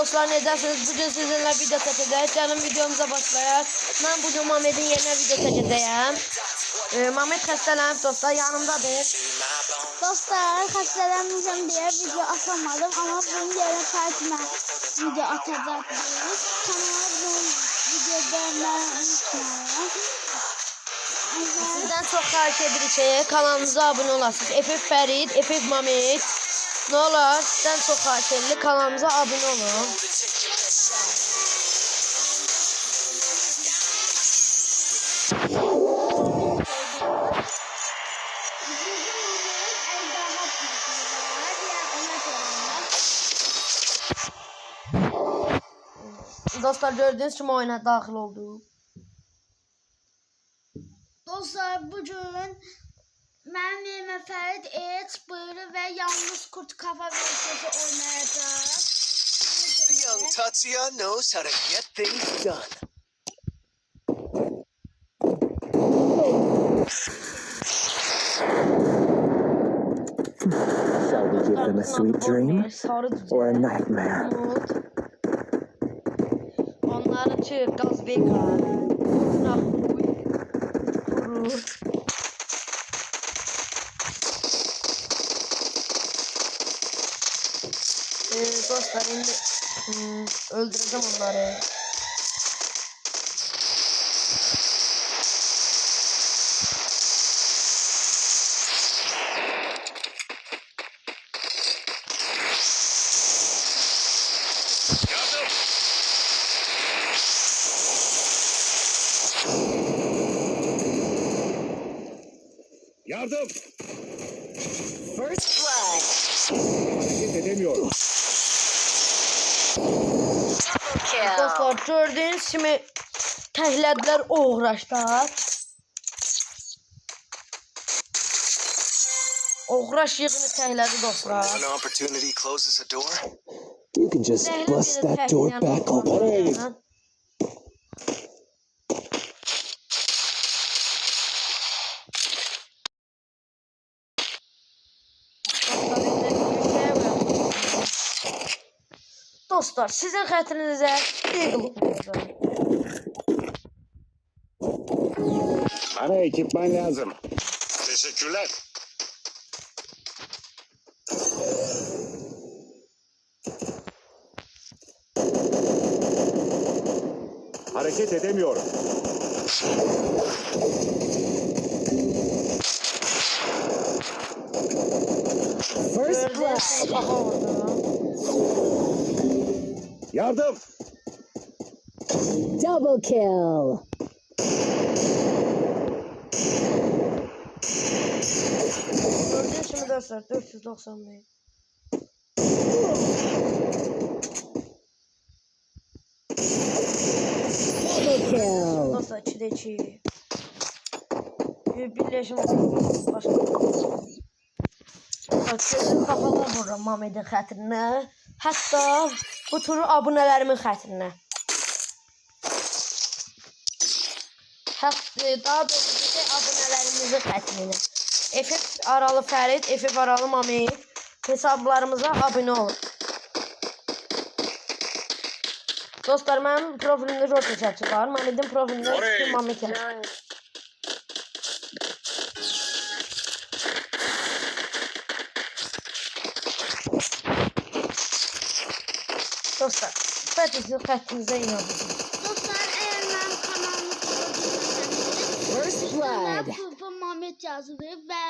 dostlar, necəsiniz? Bugün sizinle video çəkəcəyik. Gəlin videomuza başlayaq. Mən bugün Mamedin yerinə video çəkəcəyəm. Mamed xəstələnib dostlar, yanımdadır. Dostlar, xəstələnmişəm deyə video atamadım, amma bunun yerinə fərqlə video atacaqdınız. Kanala bu video beğenməyi unutmayın. Sizdən çox xahiş edirik, kanalımıza abunə olasınız. Efif Fərid, Efif Mamed. Ne olar, sizdən çox xahiş edirik, kanalımıza abunə olun. Dostlar, gördüğünüz kimi oyuna daxil oldu. Dostlar, bugün mənim yerimə Fərid et, bıyığı və yalnız kurt kafa versiyası oynayacaq. Young Tatsuya knows how to get things done. Shall we give them a sweet dream or a nightmare? Onların için gaz bekar. Kurur. Dostlar, şimdi öldüreceğim onları. Yardım! First blood. Hareket edemiyorum. Kill. Dostlar, gördüğünüz kimi təhlədlər uğraşlar. Uğraş yığını təhlədi dostlar. One opportunity closes a door. You can just bust that door back open. Dostlar, sizin xətrinizə Bana ekipman lazım. Teşekkürler. Hareket edemiyorum. First blood. Yardım! Double kill. Gördüğünüz kimi dostlar, 495. Double kill. Dostlar, 2'də 2. Birləşim başqa. Gözüm kapalı vururam Mamedin xətrinə. Hətta bu turu abunələrimin xətrinə. Daha doğrusu ki, abunələrimizin xətrinə. Efif Aralı Fərid, Efif Aralı Mamed hesablarımıza abunə olun. Dostlar, mənim profilimdə Jota çəkisi var. Mamedin profilində Mamed çəkisi. Dostlar, bəlkə sizin xəttinizə inanın. Dostlar, eğer mənim kanalımı First blood. bu Mamed yazılır və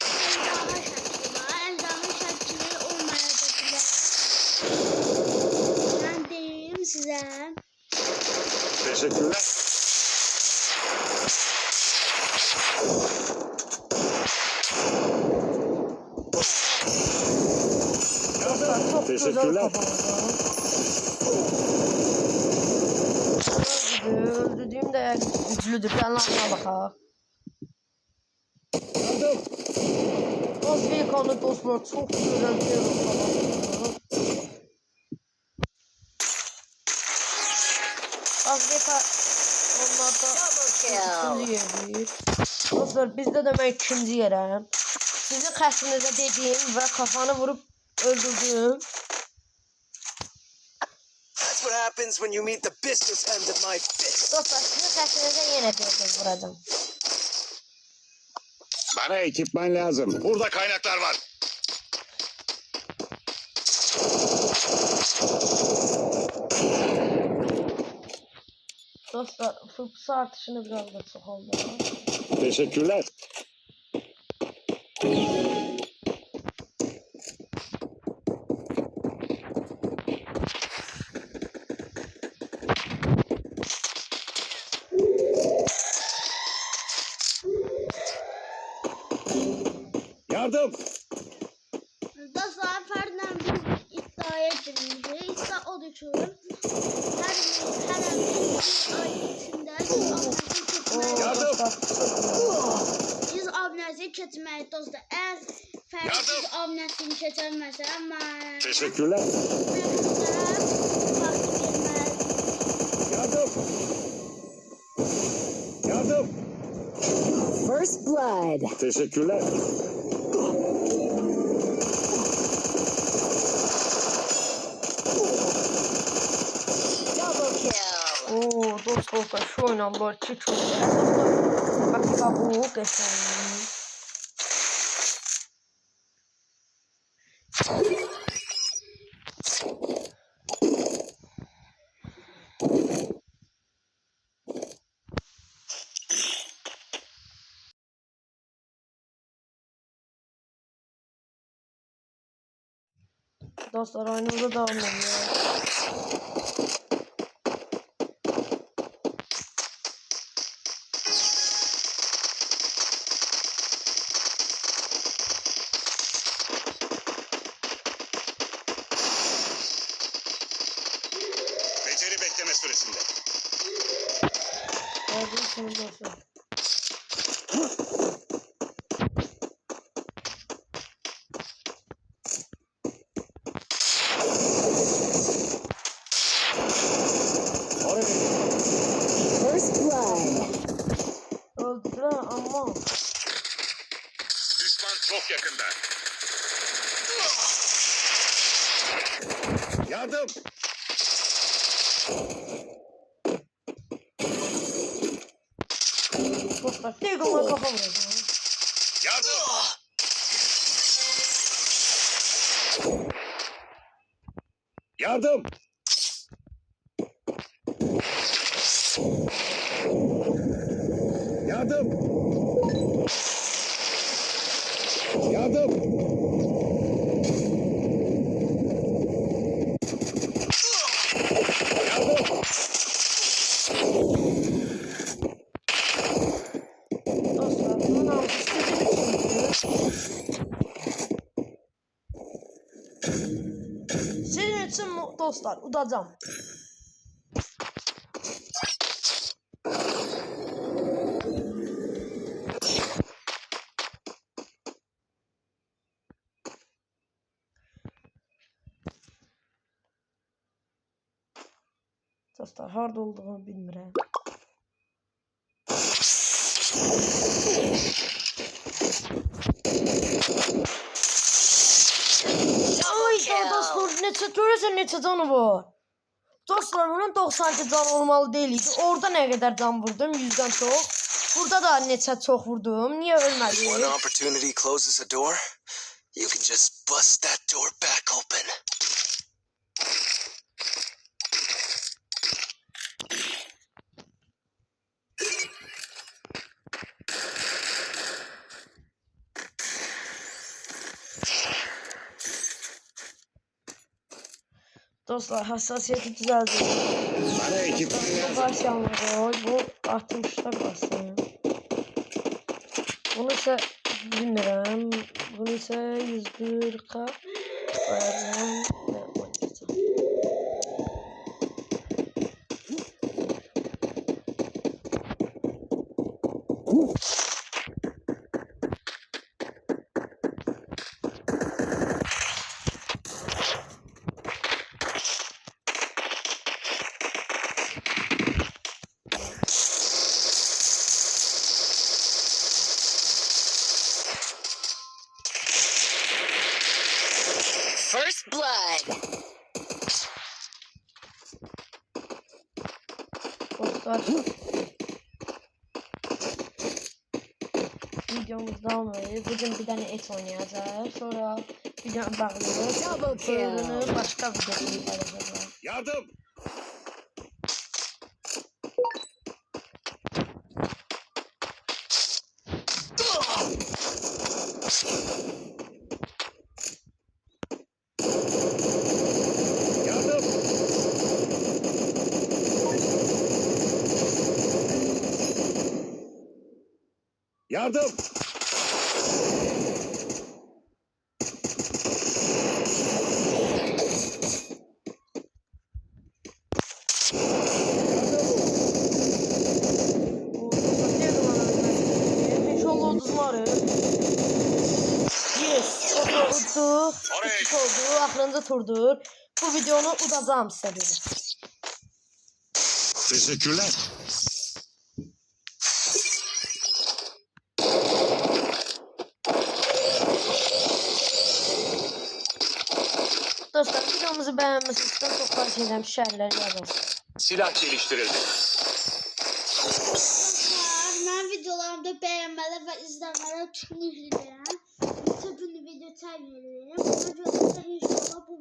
ejderha şəkli var. Ejderha şəkli olmayacaq bile. Ben deyim sizə. Teşekkürler. Çok Teşekkürler. Öldürdüğüm de güçlüdür. Ben lansına bakaq. Yardım! Osvikon'u dostlar çok güzel bir Osvika onlarda ikinci dostlar, bizde de ben ikinci yerəm. Sizin xəstinize dediğim ve kafanı vurup öldürdüğüm happens when you meet the business end of my fist. Dostlar sizin xəstənizə yenə tez vuracağım. Bana ekipman lazım. Burada kaynaklar var. Dostlar fıpsı artışını biraz da çok oldu. Teşekkürler. Yardım. Dostlar fərdlə bir iddiaya girmişik. İddia odur ki, hər ay içində 100 abunəsi keçməyi dostlar. Əgər fərd Yardım. 100 abunəsini keçərməsə, Teşekkürler. Yardım. Yardım. First blood. Teşekkürler. Double kill. Oo dostlar şu oynamlar çok güzel. Bak bu geçen. Dostlar oyunumuza devam ediyor. Beceri bekleme süresinde. Gördüğünüz dostlar. First blood. Öldüler ama. Düşman çok yakında. Yardım. Dostlar tek ona kafa vuracağım. Yardım. Yardım. Yardım. Yardım. Yardım. Dostlar bunu almıştım. Sizin için dostlar udacağım. Dostlar harda olduğunu bilmirəm. Ay dostlar neçə görürsən neçə canı var. Dostlar bunun 90 can olmalı deyildi. Orada ne kadar can vurdum 100'den çok. Burada da neçə çok vurdum. Niye One ölmedi? opportunity closes a door, you can just bust that door back open. Dostlar hassasiyeti düzeldi. Bana ekipman Bu lazım. baş yanları bu 60'da kalsın. Bunu ise bilmirəm. Bunu ise 101'ka koyarım ve oynayacağım. First blood. dostlar. Videomuz devam ediyor. Bugün bir tane et oynayacağız. Sonra videomu bağlıyoruz. Bölümünü başka videoda paylaşacağız. Yardım. Yardım. Yardım. Yes, oldu. İki oldu. Axırıncı turdur. Bu videonu udacağım size dedi. Teşekkürler. Dostlar videomuzu beğenmesiniz. Çok xahiş edirəm. Şərhləri yazın. Silah geliştirildi. Dostlar, mən videolarımda bəyənməli və izləməli tutmuş edirəm. Bütün video çəkmiyorum. Ona görə də inşallah bu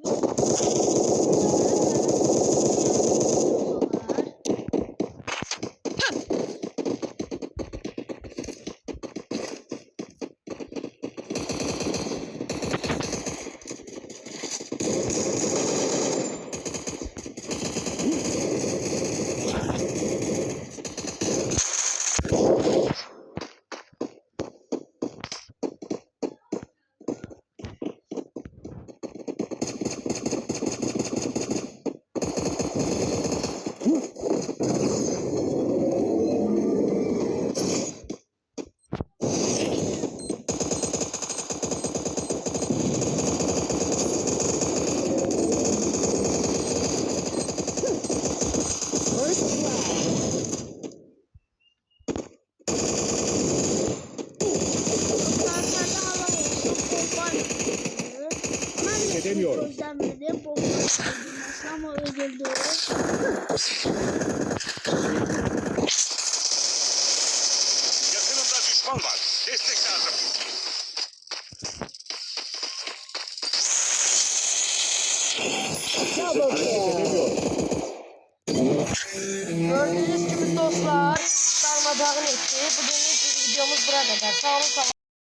Edemiyorum. gözlemledim. Bomba ama öldürdü. Yakınımda düşman var. Destek lazım. Hareket edemiyorum. Gördüğünüz gibi dostlar, darmadağın etti. Bugünlük videomuz burada kadar. Sağ olun.